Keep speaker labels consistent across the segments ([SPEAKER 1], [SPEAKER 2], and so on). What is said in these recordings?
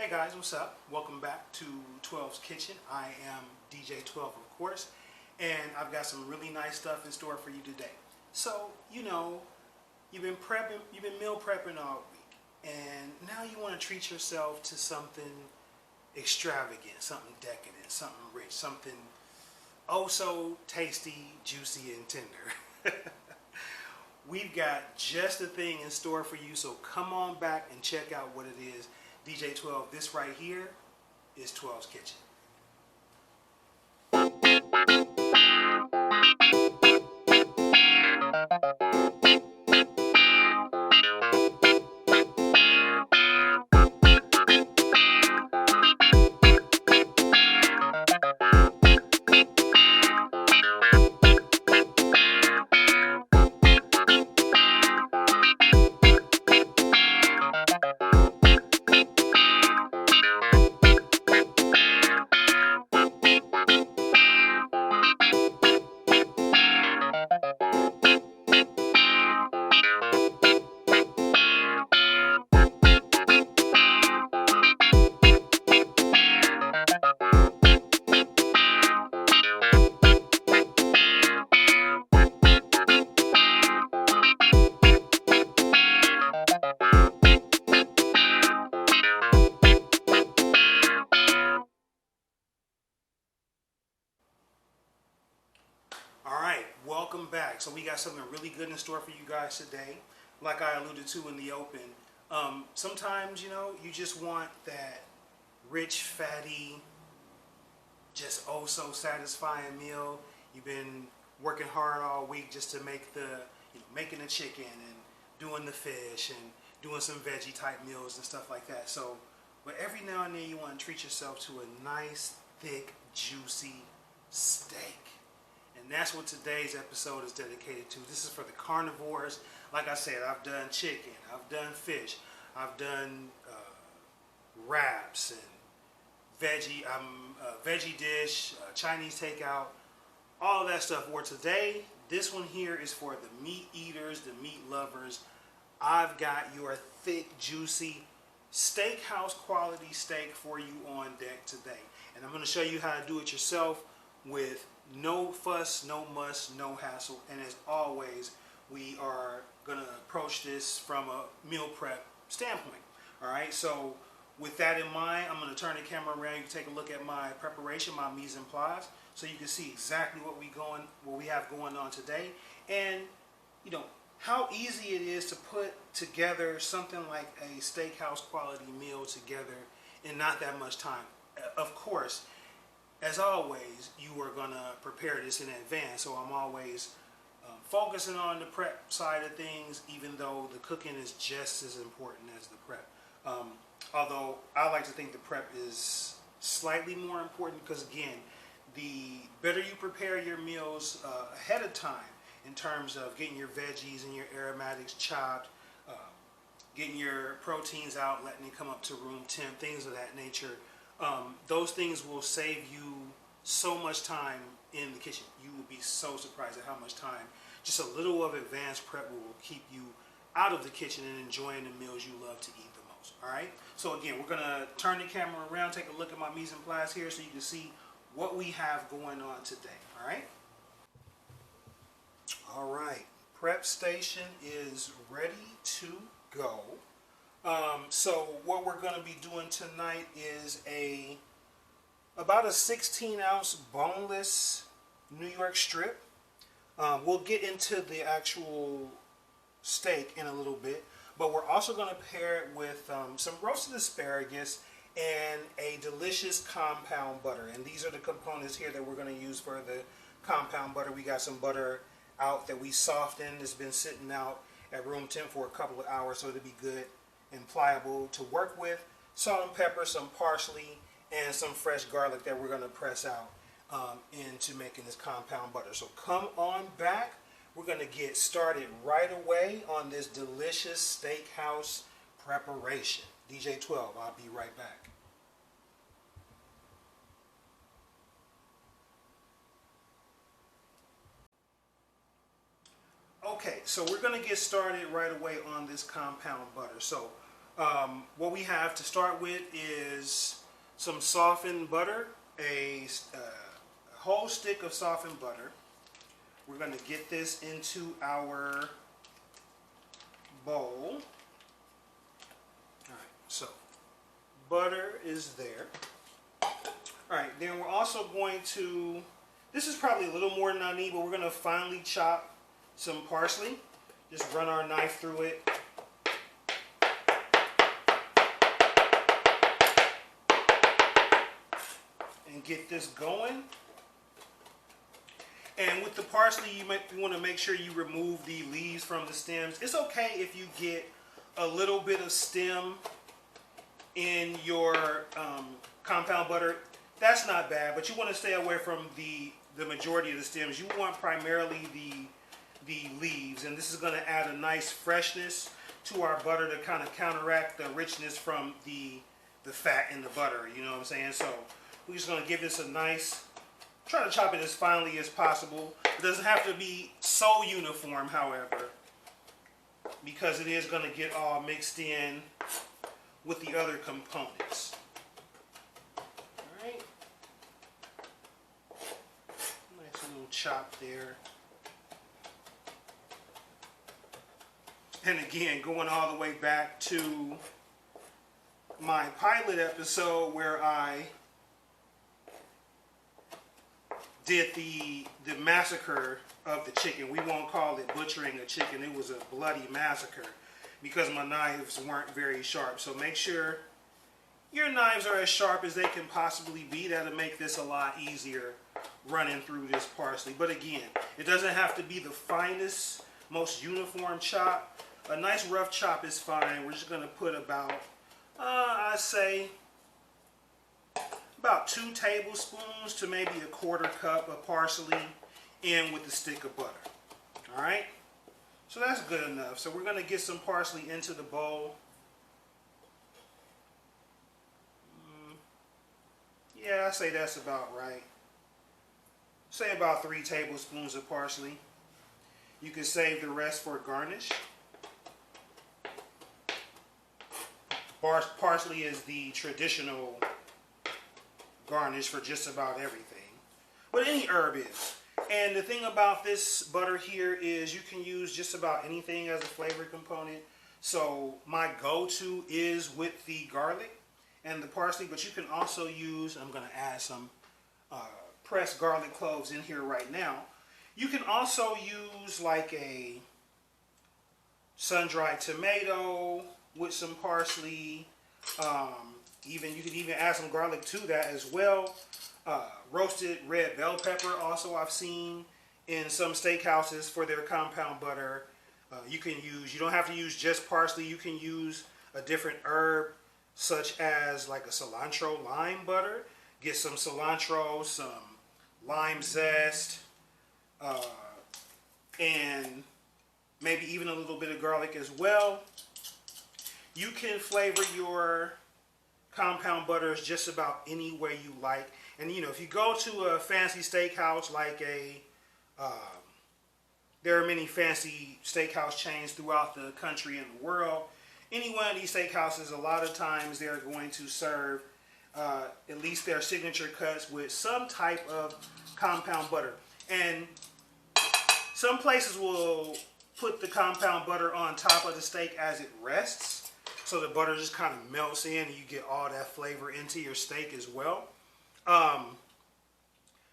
[SPEAKER 1] Hey guys, what's up? Welcome back to 2wlv's Kitchen. I am DJ 12, of course, and I've got some really nice stuff in store for you today. So, you've been meal prepping all week, and now you want to treat yourself to something extravagant, something decadent, something rich, something oh so tasty, juicy, and tender. We've got just the thing in store for you, so come on back and check out what it is. DJ 12, this right here is 2wlv's Kitchen. Alright, welcome back. So we got something really good in store for you guys today. Like I alluded to in the open, sometimes, you just want that rich, fatty, just oh so satisfying meal. You've been working hard all week just to make making the chicken and doing the fish and doing some veggie type meals and stuff like that. So, but every now and then you want to treat yourself to a nice, thick, juicy steak. And that's what today's episode is dedicated to. This is for the carnivores. Like I said, I've done chicken, I've done fish, I've done wraps and veggie dish, Chinese takeout, all of that stuff. Or today, this one here is for the meat eaters, the meat lovers. I've got your thick, juicy, steakhouse quality steak for you on deck today. And I'm going to show you how to do it yourself with no fuss, no muss, no hassle. And as always, we are going to approach this from a meal prep standpoint. Alright, so with that in mind, I'm going to turn the camera around. You can take a look at my preparation, my mise en place, so you can see exactly what we have going on today. And, how easy it is to put together something like a steakhouse quality meal together in not that much time. Of course, as always, you are going to prepare this in advance, so I'm always focusing on the prep side of things, even though the cooking is just as important as the prep. Although I like to think the prep is slightly more important because, again, the better you prepare your meals ahead of time in terms of getting your veggies and your aromatics chopped, getting your proteins out, letting it come up to room temp, things of that nature. Those things will save you so much time in the kitchen. You will be so surprised at how much time just a little of advanced prep will keep you out of the kitchen and enjoying the meals you love to eat the most. Alright? So again, we're going to turn the camera around, take a look at my mise en place here so you can see what we have going on today. Alright? Alright. Prep station is ready to go. So what we're going to be doing tonight is about a 16-ounce boneless New York strip. We'll get into the actual steak in a little bit, but we're also going to pair it with some roasted asparagus and a delicious compound butter. And these are the components here that we're going to use for the compound butter. We got some butter out that we softened. It's been sitting out at room temp for a couple of hours, so it'll be good and pliable to work with. Salt and pepper, some parsley, and some fresh garlic that we're going to press out into making this compound butter. So come on back. We're going to get started right away on this delicious steakhouse preparation. DJ 12, I'll be right back. Okay, so we're going to get started right away on this compound butter. So What we have to start with is some softened butter, a whole stick of softened butter. We're going to get this into our bowl. Alright, so butter is there. Alright, then we're also going to, this is probably a little more than I need, but we're going to finely chop some parsley. Just run our knife through it. And get this going. And with the parsley, you want to make sure you remove the leaves from the stems. It's okay if you get a little bit of stem in your compound butter. That's not bad, but you want to stay away from the majority of the stems. You want primarily the leaves, and this is going to add a nice freshness to our butter to kind of counteract the richness from the fat in the butter. You know what I'm saying? So we're just going to give this a nice. Try to chop it as finely as possible. It doesn't have to be so uniform, however, because it is going to get all mixed in with the other components. Alright. Nice little chop there. And again, going all the way back to my pilot episode where I did the massacre of the chicken. We won't call it butchering a chicken. It was a bloody massacre because my knives weren't very sharp. So make sure your knives are as sharp as they can possibly be. That'll make this a lot easier running through this parsley. But again, it doesn't have to be the finest, most uniform chop. A nice rough chop is fine. We're just going to put about, I'd say, about 2 tablespoons to maybe a 1/4 cup of parsley in with the stick of butter. Alright? So that's good enough. So we're going to get some parsley into the bowl. Yeah, I say that's about right. Say about 3 tablespoons of parsley. You can save the rest for garnish. Parsley is the traditional garnish for just about everything, but any herb is. And the thing about this butter here is you can use just about anything as a flavor component. So my go-to is with the garlic and the parsley, but you can also use, I'm going to add some pressed garlic cloves in here right now. You can also use like a sun-dried tomato with some parsley. You can even add some garlic to that as well. Roasted red bell pepper also I've seen in some steakhouses for their compound butter. You don't have to use just parsley. You can use a different herb such as like a cilantro lime butter. Get some cilantro, some lime zest, and maybe even a little bit of garlic as well. You can flavor your compound butters just about any way you like. And you know, if you go to a fancy steakhouse like there are many fancy steakhouse chains throughout the country and the world. Any one of these steakhouses, a lot of times they're going to serve at least their signature cuts with some type of compound butter. And some places will put the compound butter on top of the steak as it rests. So the butter just kind of melts in and you get all that flavor into your steak as well.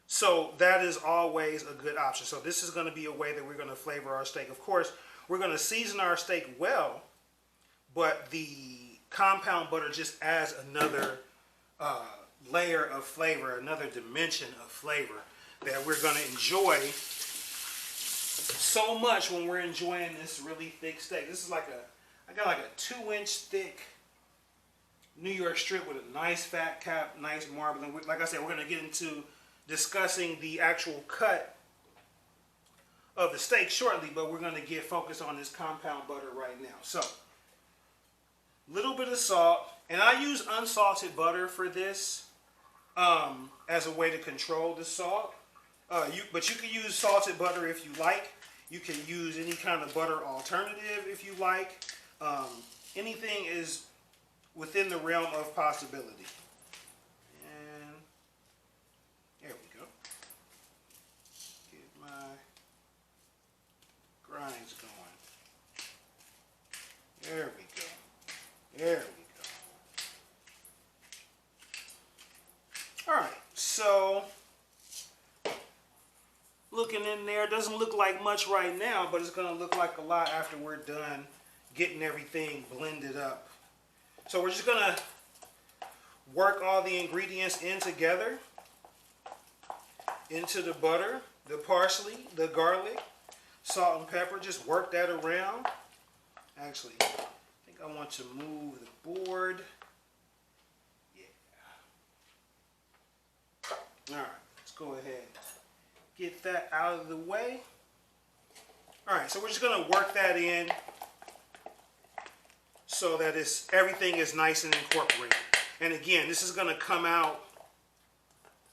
[SPEAKER 1] So that is always a good option. So this is going to be a way that we're going to flavor our steak. Of course, we're going to season our steak well, but the compound butter just adds another layer of flavor, another dimension of flavor that we're going to enjoy so much when we're enjoying this really thick steak. This is like I got like a 2-inch thick New York strip with a nice fat cap, nice marbling. Like I said, we're going to get into discussing the actual cut of the steak shortly, but we're going to get focused on this compound butter right now. So, little bit of salt, and I use unsalted butter for this as a way to control the salt. But you can use salted butter if you like. You can use any kind of butter alternative if you like. Anything is within the realm of possibility. And there we go. Get my grinds going. There we go. There we go. All right, so looking in there, doesn't look like much right now, but it's gonna look like a lot after we're done getting everything blended up. So we're just gonna work all the ingredients in together into the butter, the parsley, the garlic, salt and pepper. Just work that around. Actually, I think I want to move the board. Yeah. All right, let's go ahead. Get that out of the way. All right, so we're just gonna work that in so that everything is nice and incorporated. And again, this is gonna come out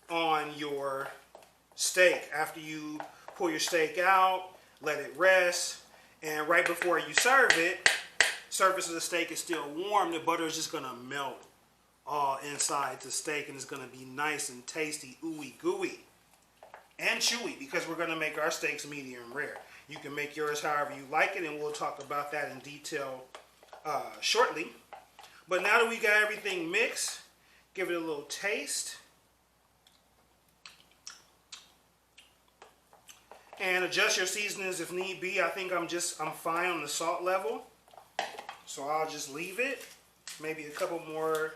[SPEAKER 1] on your steak after you pull your steak out, let it rest, and right before you serve it, surface of the steak is still warm. The butter is just gonna melt all inside the steak, and it's gonna be nice and tasty, ooey gooey. And chewy, because we're going to make our steaks medium rare. You can make yours however you like it, and we'll talk about that in detail shortly. But now that we got everything mixed, give it a little taste. And adjust your seasonings if need be. I think I'm fine on the salt level. So I'll just leave it. Maybe a couple more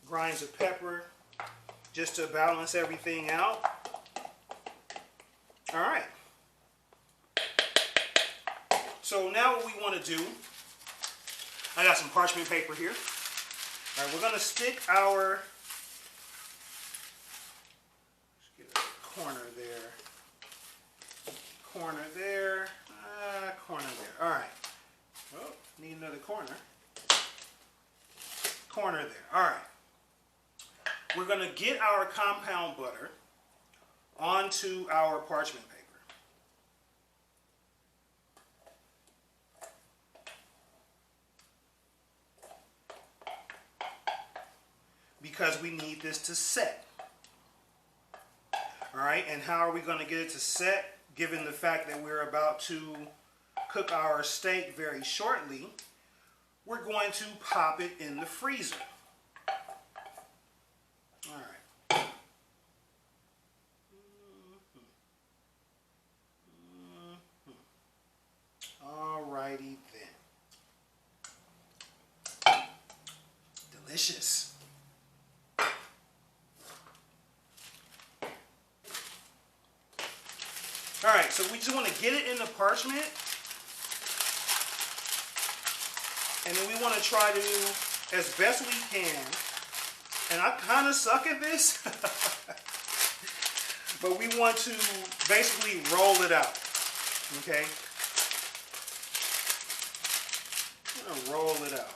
[SPEAKER 1] grinds of pepper just to balance everything out. All right. So now what we want to do, I got some parchment paper here. All right, we're going to stick our, let's get a corner there, corner there, corner there. All right. Oh, need another corner. Corner there. All right. We're going to get our compound butter onto our parchment paper. Because we need this to set. All right, and how are we going to get it to set? Given the fact that we're about to cook our steak very shortly, we're going to pop it in the freezer. All right. Alrighty then. Delicious. Alright, so we just want to get it in the parchment. And then we want to try to, as best we can, and I kind of suck at this, but we want to basically roll it out. Okay? Roll it out.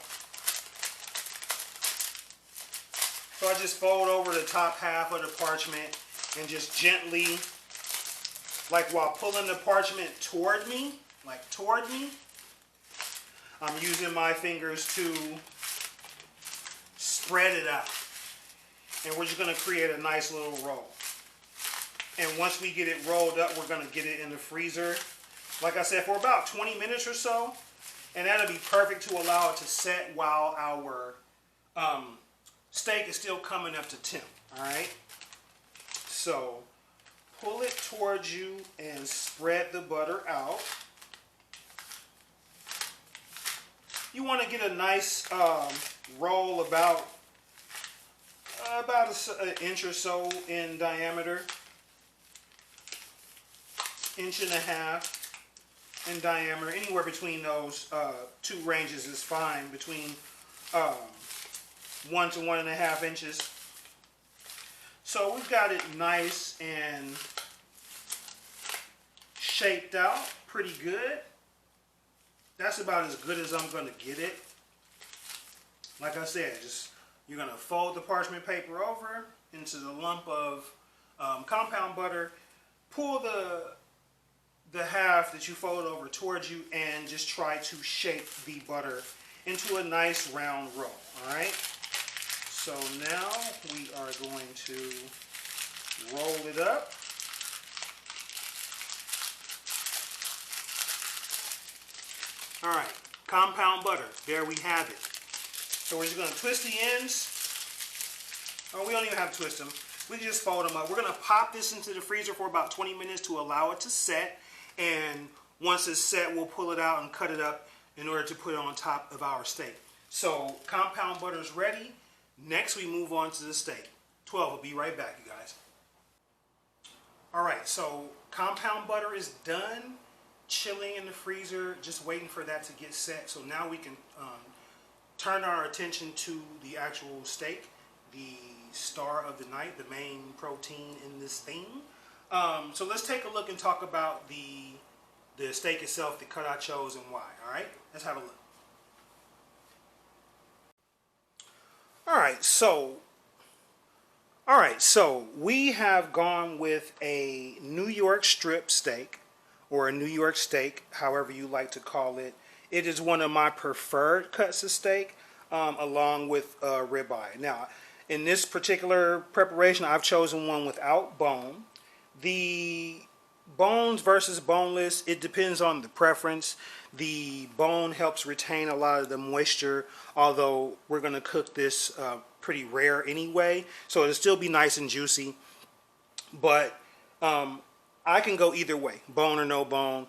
[SPEAKER 1] So I just fold over the top half of the parchment and just gently, like while pulling the parchment toward me, I'm using my fingers to spread it out. And we're just going to create a nice little roll. And once we get it rolled up, we're going to get it in the freezer, like I said, for about 20 minutes or so. And that'll be perfect to allow it to set while our steak is still coming up to temp. All right. So pull it towards you and spread the butter out. You want to get a nice roll about an inch or so in diameter, inch and a half. In diameter, anywhere between those two ranges is fine, between 1 to 1.5 inches. So we've got it nice and shaped out pretty good. That's about as good as I'm going to get it. Like I said, you're going to fold the parchment paper over into the lump of compound butter, pull the half that you fold over towards you, and just try to shape the butter into a nice round roll. All right. So now we are going to roll it up. All right, compound butter. There we have it. So we're just going to twist the ends. Oh, we don't even have to twist them. We can just fold them up. We're going to pop this into the freezer for about 20 minutes to allow it to set. And once it's set, we'll pull it out and cut it up in order to put it on top of our steak. So compound butter is ready. Next, we move on to the steak. 12 will be right back, you guys. All right, so compound butter is done, chilling in the freezer, just waiting for that to get set. So now we can turn our attention to the actual steak, the star of the night, the main protein in this thing. So let's take a look and talk about the steak itself, the cut I chose, and why. All right, let's have a look. All right, so we have gone with a New York strip steak, or a New York steak, however you like to call it. It is one of my preferred cuts of steak, along with ribeye. Now, in this particular preparation, I've chosen one without bone. The bones versus boneless, it depends on the preference. The bone helps retain a lot of the moisture, although we're going to cook this pretty rare anyway, so it'll still be nice and juicy. But I can go either way, bone or no bone.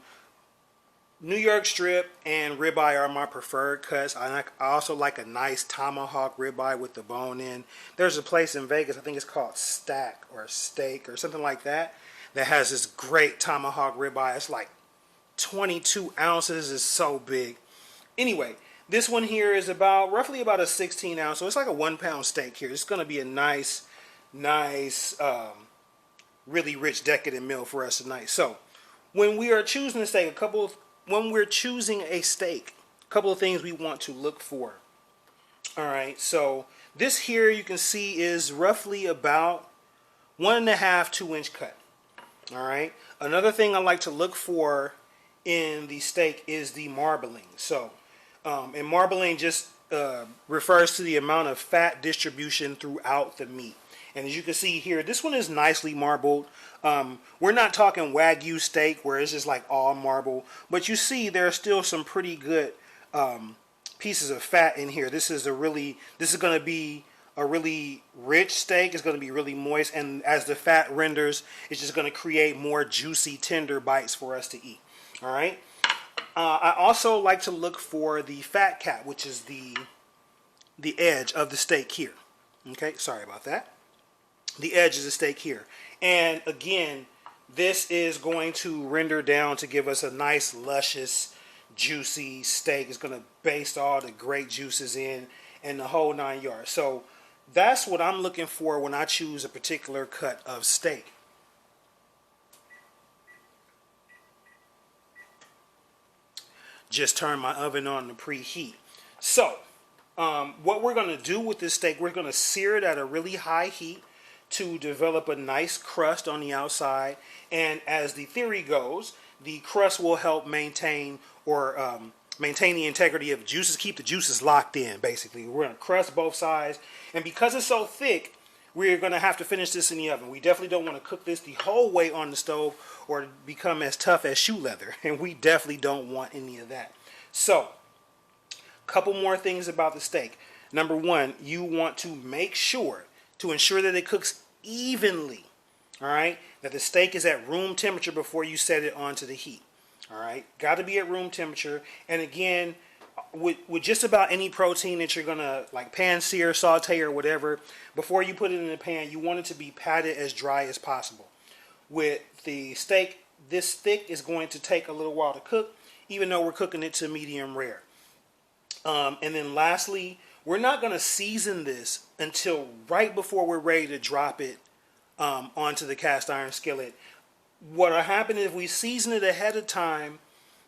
[SPEAKER 1] New York strip and ribeye are my preferred cuts. I also like a nice tomahawk ribeye with the bone in. There's a place in Vegas, I think it's called Stack or Steak or something like that, that has this great tomahawk ribeye. It's like 22 ounces. Is so big. Anyway, this one here is roughly about a 16 ounce, so it's like a 1 pound steak here. It's going to be a nice, really rich, decadent meal for us tonight. So, when we are choosing a steak, when we're choosing a steak, a couple of things we want to look for. All right, so this here you can see is roughly about 1.5 2-inch cut. All right. Another thing I like to look for in the steak is the marbling. So, and marbling just refers to the amount of fat distribution throughout the meat. And as you can see here, this one is nicely marbled. We're not talking Wagyu steak where it's just like all marble, but you see there are still some pretty good pieces of fat in here. This is going to be a really rich steak. It's going to be really moist, and as the fat renders, it's just going to create more juicy, tender bites for us to eat. All right. I also like to look for the fat cap, which is the edge of the steak here. Okay, sorry about that. The edge of the steak here. And again, this is going to render down to give us a nice, luscious, juicy steak. It's going to baste all the great juices in and the whole 9 yards. So that's what I'm looking for when I choose a particular cut of steak. Just turn my oven on to preheat. So, what we're going to do with this steak, we're going to sear it at a really high heat to develop a nice crust on the outside. And as the theory goes, the crust will help maintain the integrity of the juices, keep the juices locked in, basically. We're going to crust both sides. And because it's so thick, we're going to have to finish this in the oven. We definitely don't want to cook this the whole way on the stove or become as tough as shoe leather. And we definitely don't want any of that. So, a couple more things about the steak. Number one, you want to make sure to ensure that it cooks evenly. All right? That the steak is at room temperature before you set it onto the heat. All right? Got to be at room temperature. And again, with just about any protein that you're going to like pan sear, saute, or whatever, before you put it in the pan, you want it to be patted as dry as possible. With the steak this thick is going to take a little while to cook, even though we're cooking it to medium rare. And then lastly, we're not going to season this until right before we're ready to drop it onto the cast iron skillet. What will happen if we season it ahead of time,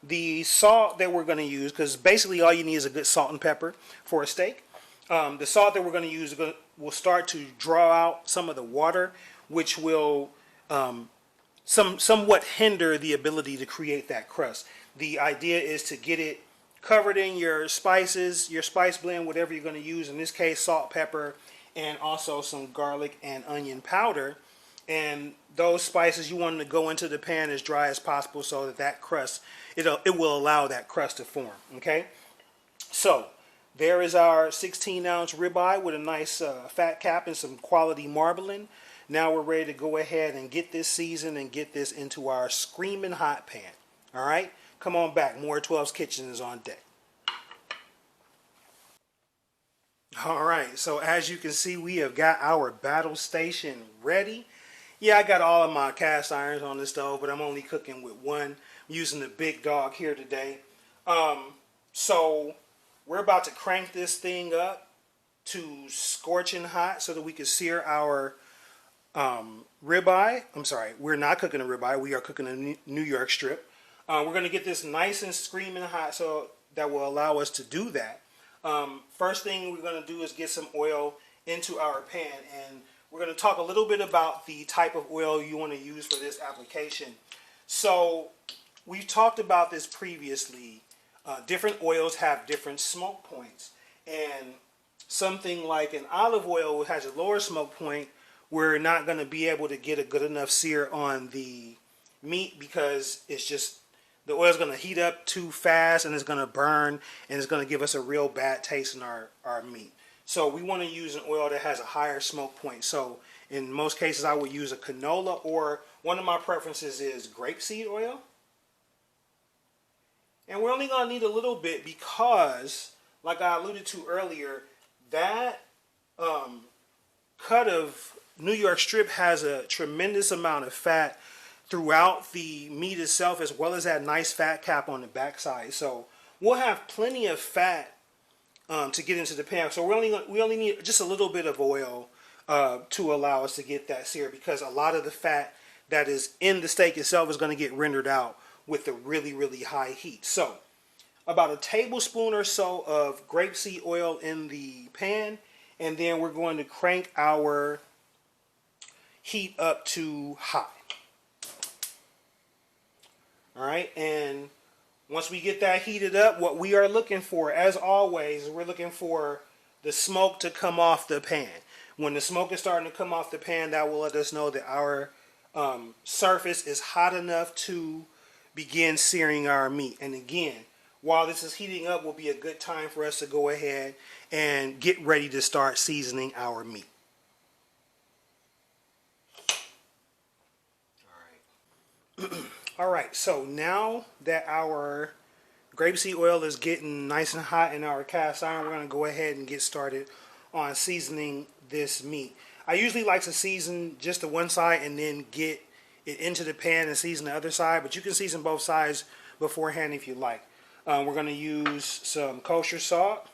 [SPEAKER 1] the salt that we're going to use, because basically all you need is a good salt and pepper for a steak. The salt that we're going to use will start to draw out some of the water, which will somewhat hinder the ability to create that crust. The idea is to get it covered in your spices, your spice blend, whatever you're going to use. In this case, salt, pepper, and also some garlic and onion powder. And those spices, you want them to go into the pan as dry as possible so that that crust, it will allow that crust to form. Okay, so there is our 16-ounce ribeye with a nice fat cap and some quality marbling. Now we're ready to go ahead and get this seasoned and get this into our screaming hot pan. All right, come on back. More 12's Kitchen is on deck. All right, so as you can see, we have got our battle station ready. Yeah, I got all of my cast irons on the stove, but I'm only cooking with one. I'm using the big dog here today. So we're about to crank this thing up to scorching hot so that we can sear our ribeye. I'm sorry, we're not cooking a ribeye. We are cooking a New York strip. We're going to get this nice and screaming hot so that will allow us to do that. First thing we're going to do is get some oil into our pan, and we're going to talk a little bit about the type of oil you want to use for this application. So we've talked about this previously. Different oils have different smoke points, and something like an olive oil has a lower smoke point. We're not going to be able to get a good enough sear on the meat because it's just the oil is going to heat up too fast and it's going to burn and it's going to give us a real bad taste in our meat. So we want to use an oil that has a higher smoke point. So in most cases I would use a canola, or one of my preferences is grapeseed oil. And we're only going to need a little bit because, like I alluded to earlier, that cut of New York strip has a tremendous amount of fat throughout the meat itself, as well as that nice fat cap on the backside. So we'll have plenty of fat to get into the pan. So we only need just a little bit of oil to allow us to get that sear, because a lot of the fat that is in the steak itself is going to get rendered out with the really, really high heat. So about a tablespoon or so of grapeseed oil in the pan, and then we're going to crank our heat up to high. All right, and once we get that heated up, what we are looking for, as always, we're looking for the smoke to come off the pan. When the smoke is starting to come off the pan, that will let us know that our surface is hot enough to begin searing our meat. And again, while this is heating up, will be a good time for us to go ahead and get ready to start seasoning our meat. All right. All right, so now that our grapeseed oil is getting nice and hot in our cast iron, we're going to go ahead and get started on seasoning this meat. I usually like to season just the one side and then get it into the pan and season the other side, but you can season both sides beforehand if you like. We're going to use some kosher salt.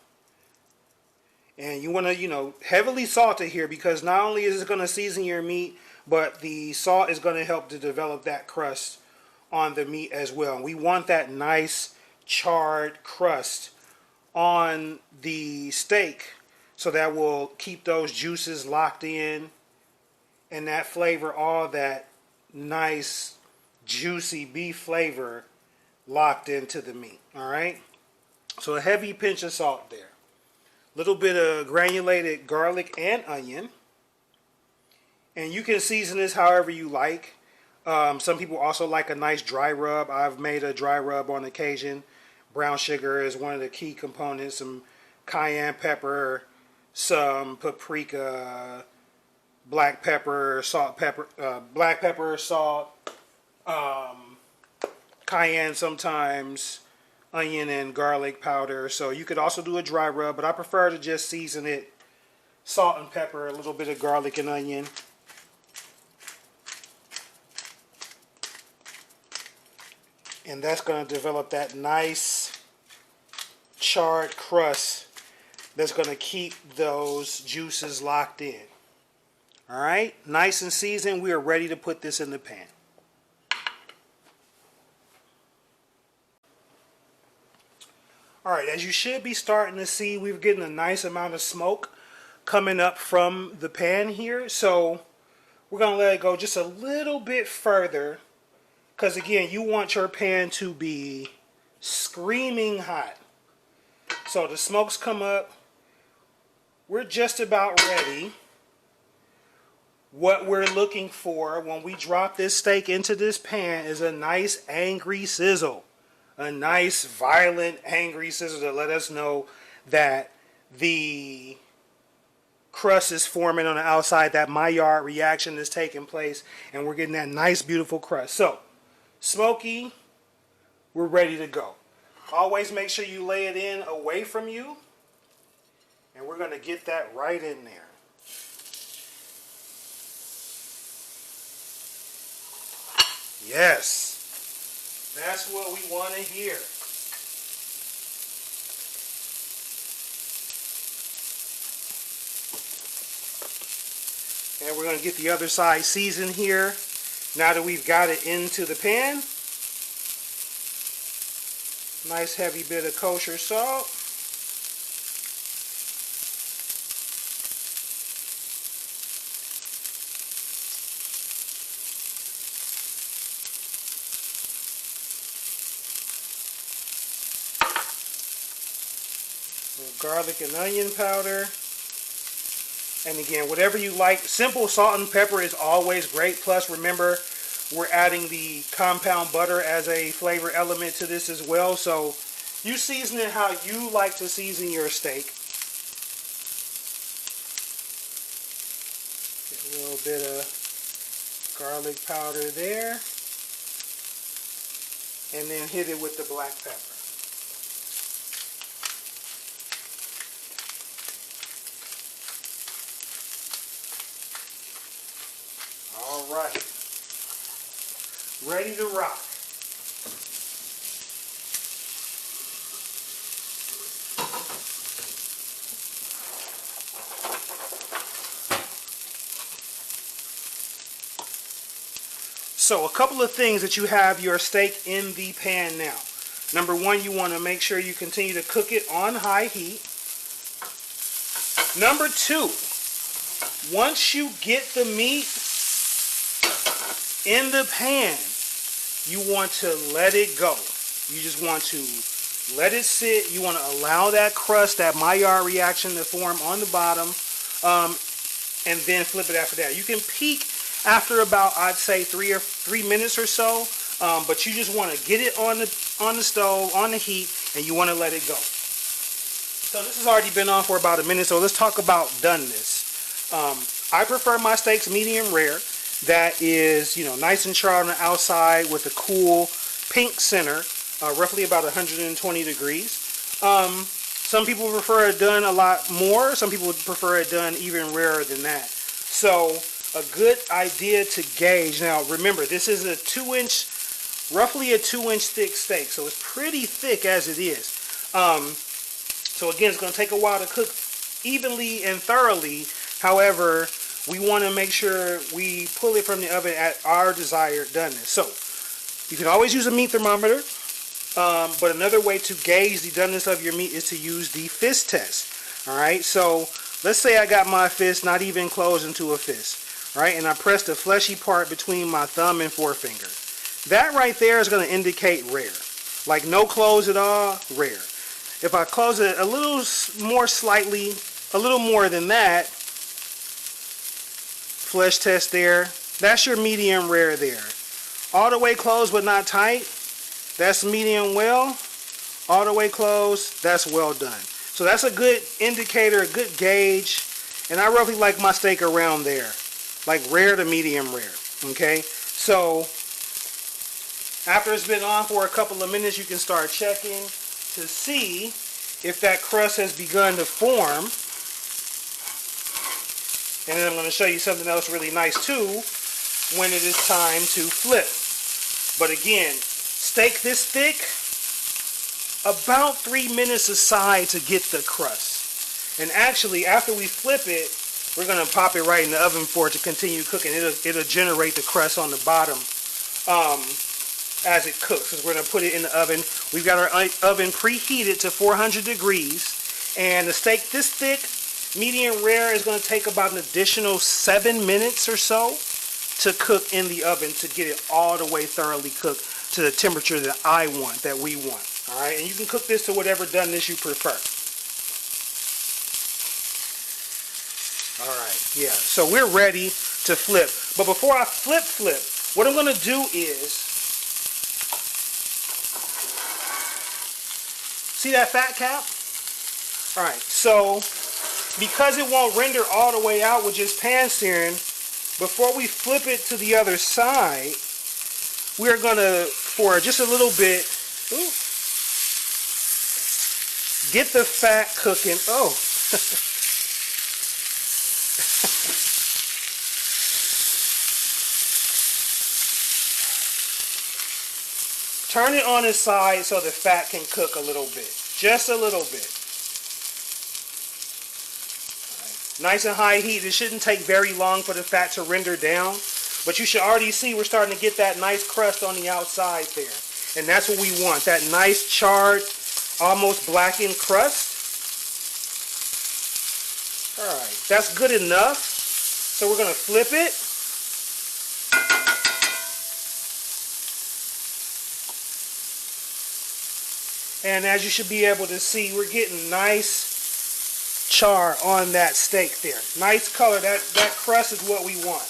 [SPEAKER 1] And you want to, heavily salt it here, because not only is it going to season your meat, but the salt is going to help to develop that crust on the meat as well. We want that nice charred crust on the steak, so that will keep those juices locked in and that flavor, all that nice juicy beef flavor locked into the meat. All right, so a heavy pinch of salt there, a little bit of granulated garlic and onion, and you can season this however you like. Some people also like a nice dry rub. I've made a dry rub on occasion. Brown sugar is one of the key components. Some cayenne pepper, some paprika, black pepper, salt, cayenne sometimes, onion and garlic powder. So you could also do a dry rub, but I prefer to just season it salt and pepper, a little bit of garlic and onion. And that's going to develop that nice charred crust that's going to keep those juices locked in. All right, nice and seasoned. We are ready to put this in the pan. All right, as you should be starting to see, we're getting a nice amount of smoke coming up from the pan here. So we're going to let it go just a little bit further, because again, you want your pan to be screaming hot. So the smokes come up. We're just about ready. What we're looking for when we drop this steak into this pan is a nice angry sizzle. A nice violent angry sizzle to let us know that the crust is forming on the outside, that Maillard reaction is taking place, and we're getting that nice beautiful crust. So, smoky, we're ready to go. Always make sure you lay it in away from you, and we're going to get that right in there. Yes, that's what we want to hear. And we're going to get the other side seasoned here. Now that we've got it into the pan. Nice heavy bit of kosher salt. A little garlic and onion powder. And again, whatever you like, simple salt and pepper is always great. Plus, remember, we're adding the compound butter as a flavor element to this as well. So, you season it how you like to season your steak. Get a little bit of garlic powder there. And then hit it with the black pepper. Alright, ready to rock. So a couple of things that you have your steak in the pan now. Number one, you want to make sure you continue to cook it on high heat. Number two, once you get the meat in the pan, you want to let it go. You just want to let it sit. You want to allow that crust, that Maillard reaction to form on the bottom, and then flip it after that. You can peek after about, I'd say, 3 minutes or so, but you just want to get it on the stove, on the heat, and you want to let it go. So this has already been on for about a minute, so let's talk about doneness. I prefer my steaks medium rare. That is, nice and charred on the outside with a cool pink center, roughly about 120 degrees. Some people prefer it done a lot more. Some people prefer it done even rarer than that. So, a good idea to gauge. Now, remember, this is roughly a 2-inch thick steak. So, it's pretty thick as it is. So, again, it's going to take a while to cook evenly and thoroughly. However, we want to make sure we pull it from the oven at our desired doneness. So, you can always use a meat thermometer, but another way to gauge the doneness of your meat is to use the fist test. Alright, so let's say I got my fist not even closed into a fist, right? And I press the fleshy part between my thumb and forefinger. That right there is going to indicate rare. Like no close at all, rare. If I close it a little more slightly, a little more than that, flesh test there, that's your medium rare there. All the way closed but not tight, that's medium well. All the way closed, that's well done. So that's a good indicator, a good gauge, and I roughly like my steak around there, like rare to medium rare. Okay, so after it's been on for a couple of minutes, you can start checking to see if that crust has begun to form. And then I'm going to show you something else really nice too when it is time to flip. But again, steak this thick, about 3 minutes aside to get the crust. And actually, after we flip it, we're going to pop it right in the oven for it to continue cooking. It'll generate the crust on the bottom as it cooks. Because we're going to put it in the oven. We've got our oven preheated to 400 degrees. And the steak this thick, medium rare, is going to take about an additional 7 minutes or so to cook in the oven to get it all the way thoroughly cooked to the temperature that I want, that we want. All right, and you can cook this to whatever doneness you prefer. All right, yeah. So we're ready to flip. But before I flip, what I'm going to do is, see that fat cap? All right, so because it won't render all the way out with just pan searing, before we flip it to the other side, we're going to, for just a little bit, get the fat cooking. Oh. Turn it on its side so the fat can cook a little bit. Just a little bit. Right. Nice and high heat. It shouldn't take very long for the fat to render down. But you should already see we're starting to get that nice crust on the outside there. And that's what we want. That nice charred, almost blackened crust. Alright, that's good enough. So we're going to flip it. And as you should be able to see, we're getting nice char on that steak there. Nice color. That crust is what we want.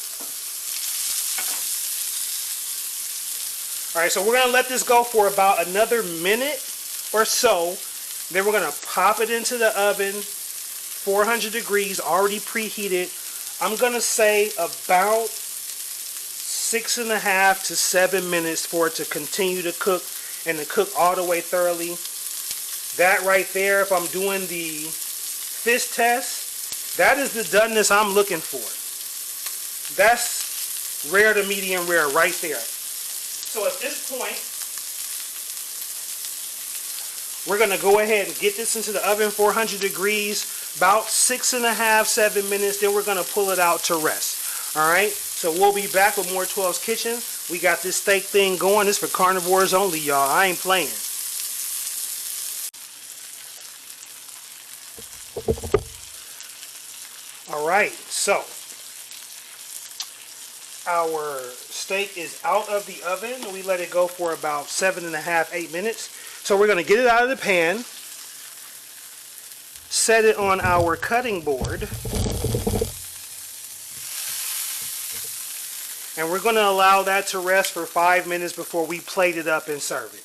[SPEAKER 1] Alright, so we're going to let this go for about another minute or so. Then we're going to pop it into the oven. 400 degrees, already preheated. I'm going to say about 6.5 to 7 minutes for it to continue to cook and to cook all the way thoroughly. That right there, if I'm doing the fist test, that is the doneness I'm looking for. That's rare to medium rare right there. So at this point, we're going to go ahead and get this into the oven, 400 degrees, about 6.5, 7 minutes. Then we're going to pull it out to rest. All right, so we'll be back with more 2wlv's Kitchen. We got this steak thing going. This for carnivores only, y'all. I ain't playing. All right, so our steak is out of the oven. We let it go for about 7.5, 8 minutes. So we're going to get it out of the pan, set it on our cutting board, and we're going to allow that to rest for 5 minutes before we plate it up and serve it.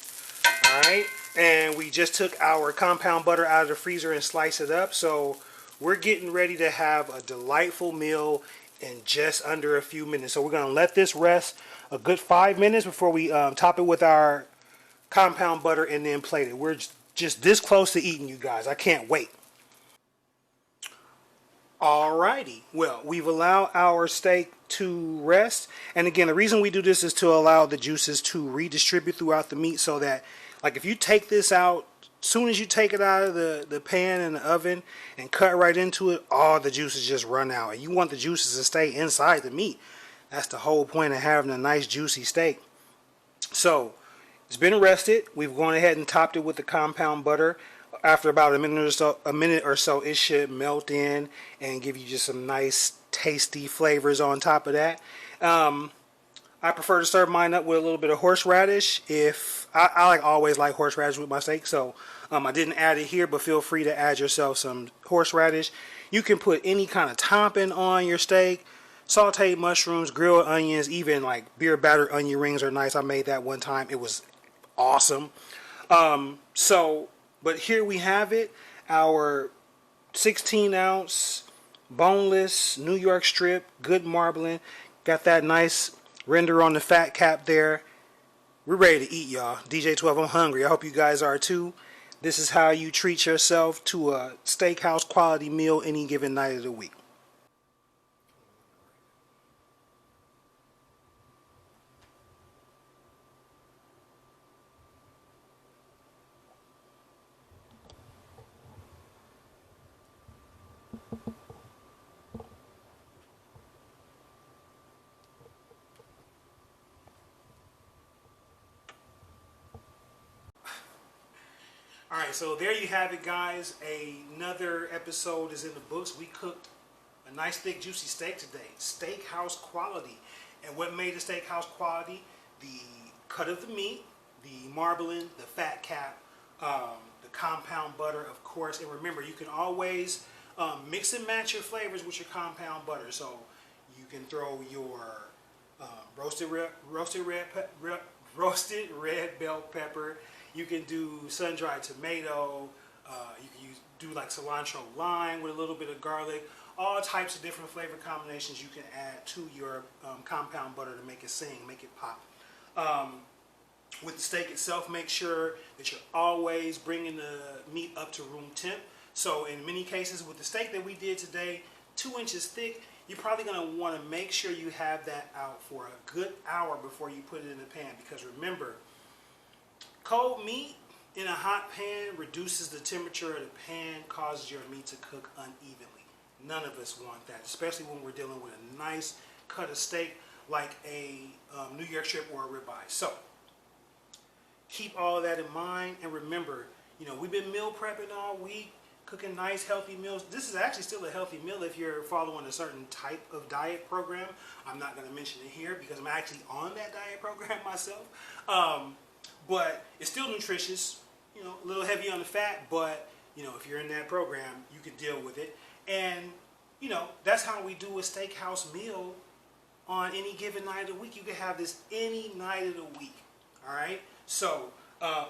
[SPEAKER 1] Alright, and we just took our compound butter out of the freezer and sliced it up, so we're getting ready to have a delightful meal in just under a few minutes. So we're going to let this rest a good 5 minutes before we top it with our compound butter and then plate it. We're just this close to eating, you guys. I can't wait. Alrighty, well, we've allowed our steak to rest, and again, the reason we do this is to allow the juices to redistribute throughout the meat, so that, like, if you take this out, as soon as you take it out of the pan and the oven and cut right into it, all the juices just run out, and you want the juices to stay inside the meat. That's the whole point of having a nice juicy steak. So it's been rested. We've gone ahead and topped it with the compound butter. After about a minute or so, it should melt in and give you just some nice tasty flavors on top of that. I prefer to serve mine up with a little bit of horseradish. If I always like horseradish with my steak, so I didn't add it here, but feel free to add yourself some horseradish. You can put any kind of topping on your steak. Sauteed mushrooms, grilled onions, even like beer battered onion rings are nice. I made that one time. It was awesome. But here we have it, our 16-ounce boneless New York strip, good marbling. Got that nice render on the fat cap there. We're ready to eat, y'all. DJ 2wlv, I'm hungry. I hope you guys are too. This is how you treat yourself to a steakhouse quality meal any given night of the week. Alright, so there you have it, guys. Another episode is in the books. We cooked a nice thick juicy steak today. Steakhouse quality. And what made the steakhouse quality? The cut of the meat, the marbling, the fat cap, the compound butter, of course. And remember, you can always mix and match your flavors with your compound butter. So you can throw your roasted red bell pepper. You can do sun-dried tomato. You can do like cilantro lime with a little bit of garlic. All types of different flavor combinations you can add to your compound butter to make it sing, make it pop. With the steak itself, make sure that you're always bringing the meat up to room temp. So in many cases with the steak that we did today, 2 inches thick, you're probably going to want to make sure you have that out for a good hour before you put it in the pan. Because remember, cold meat in a hot pan reduces the temperature of the pan, causes your meat to cook unevenly. None of us want that, especially when we're dealing with a nice cut of steak like a New York strip or a ribeye. So keep all of that in mind, and remember, you know, we've been meal prepping all week, cooking nice healthy meals. This is actually still a healthy meal if you're following a certain type of diet program. I'm not going to mention it here because I'm actually on that diet program myself. But it's still nutritious, you know, a little heavy on the fat, but you know, if you're in that program, you can deal with it. And you know, that's how we do a steakhouse meal on any given night of the week. You can have this any night of the week. All right. So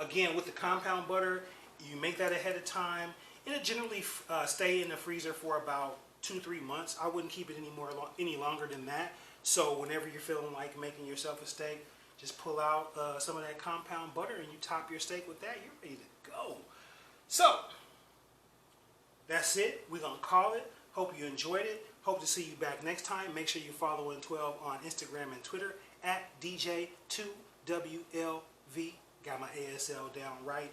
[SPEAKER 1] again, with the compound butter, you make that ahead of time. It'll generally stay in the freezer for about 2-3 months. I wouldn't keep it any longer than that. So whenever you're feeling like making yourself a steak, just pull out some of that compound butter and you top your steak with that. You're ready to go. So that's it. We're going to call it. Hope you enjoyed it. Hope to see you back next time. Make sure you follow In12 on Instagram and Twitter at DJ2wlv. Got my ASL down right.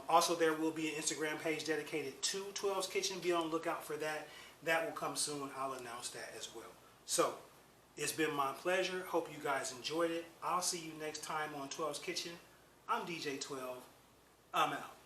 [SPEAKER 1] Also, there will be an Instagram page dedicated to 12's Kitchen. Be on the lookout for that. That will come soon. I'll announce that as well. So, it's been my pleasure. Hope you guys enjoyed it. I'll see you next time on 12's Kitchen. I'm DJ 12. I'm out.